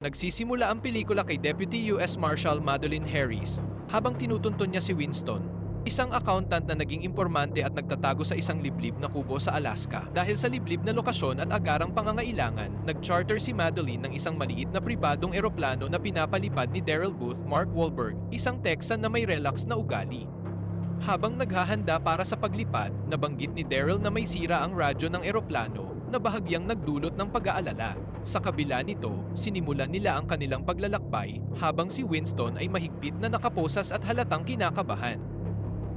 Nagsisimula ang pelikula kay Deputy US Marshal Madeleine Harris habang tinutuntun niya si Winston, isang accountant na naging impormante at nagtatago sa isang liblib na kubo sa Alaska. Dahil sa liblib na lokasyon at agarang pangangailangan, nag-charter si Madeleine ng isang maliit na pribadong eroplano na pinapalipad ni Daryl Booth Mark Wahlberg, isang Texan na may relax na ugali. Habang naghahanda para sa paglipad, nabanggit ni Daryl na may sira ang radyo ng eroplano na bahagyang nagdulot ng pag-aalala. Sa kabila nito, sinimulan nila ang kanilang paglalakbay habang si Winston ay mahigpit na nakaposas at halatang kinakabahan.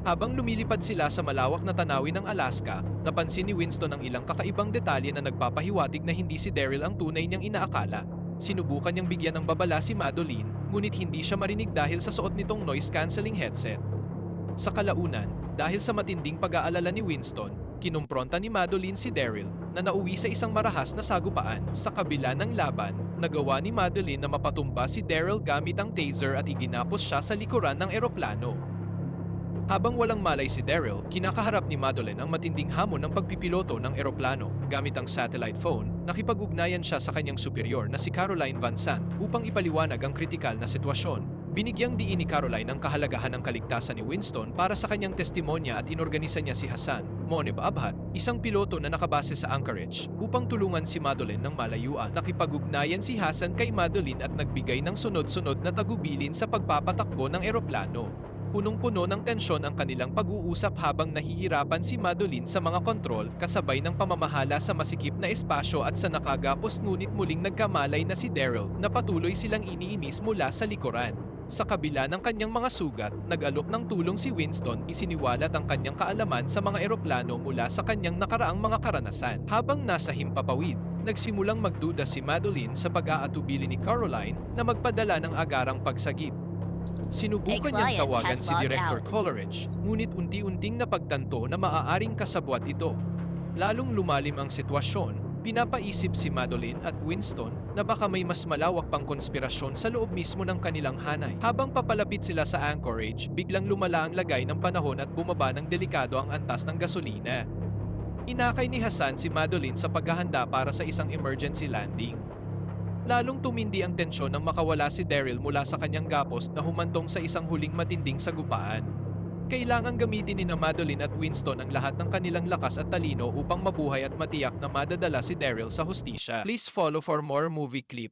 Habang lumilipad sila sa malawak na tanawin ng Alaska, napansin ni Winston ang ilang kakaibang detalye na nagpapahiwatig na hindi si Daryl ang tunay niyang inaakala. Sinubukan niyang bigyan ng babala si Madeleine, ngunit hindi siya marinig dahil sa suot nitong noise-canceling headset. Sa kalaunan, dahil sa matinding pag-aalala ni Winston, kinumpronta ni Madeleine si Daryl na nauwi sa isang marahas na sagupaan. Sa kabila ng laban, nagawa ni Madeleine na mapatumba si Daryl gamit ang taser at iginapos siya sa likuran ng eroplano. Habang walang malay si Daryl, kinakaharap ni Madeleine ang matinding hamon ng pagpipiloto ng eroplano. Gamit ang satellite phone, nakipag-ugnayan siya sa kanyang superior na si Caroline Van Sant upang ipaliwanag ang kritikal na sitwasyon. Binigyang diin ni Caroline ang kahalagahan ng kaligtasan ni Winston para sa kanyang testimonya at inorganisa niya si Hassan Moneb Abhat, isang piloto na nakabase sa Anchorage, upang tulungan si Madeleine ng malayuan. Nakipag-ugnayan si Hassan kay Madeleine at nagbigay ng sunod-sunod na tagubilin sa pagpapatakbo ng eroplano. Punong-puno ng tensyon ang kanilang pag-uusap habang nahihirapan si Madeleine sa mga kontrol kasabay ng pamamahala sa masikip na espasyo at sa nakagapos ngunit muling nagkamalay na si Daryl na patuloy silang iniinis mula sa likuran. Sa kabila ng kanyang mga sugat, nag-alok ng tulong si Winston, isiniwalat ang kanyang kaalaman sa mga eroplano mula sa kanyang nakaraang mga karanasan. Habang nasa himpapawid, nagsimulang magduda si Madeleine sa pag-aatubili ni Caroline na magpadala ng agarang pagsagip. Sinubukan niyang tawagan si Director Coleridge, ngunit unti-unting napagtanto na maaaring kasabwat ito. Lalong lumalim ang sitwasyon, pinapaisip si Madeleine at Winston na baka may mas malawak pang konspirasyon sa loob mismo ng kanilang hanay. Habang papalapit sila sa Anchorage, biglang lumala ang lagay ng panahon at bumaba ng delikado ang antas ng gasolina. Inakay ni Hassan si Madeleine sa paghahanda para sa isang emergency landing. Lalong tumindi ang tensyon nang makawala si Daryl mula sa kanyang gapos na humantong sa isang huling matinding sagupaan. Kailangang gamitin ni Madeleine at Winston ang lahat ng kanilang lakas at talino upang mabuhay at matiyak na madadala si Daryl sa hustisya. Please follow for more movie clip.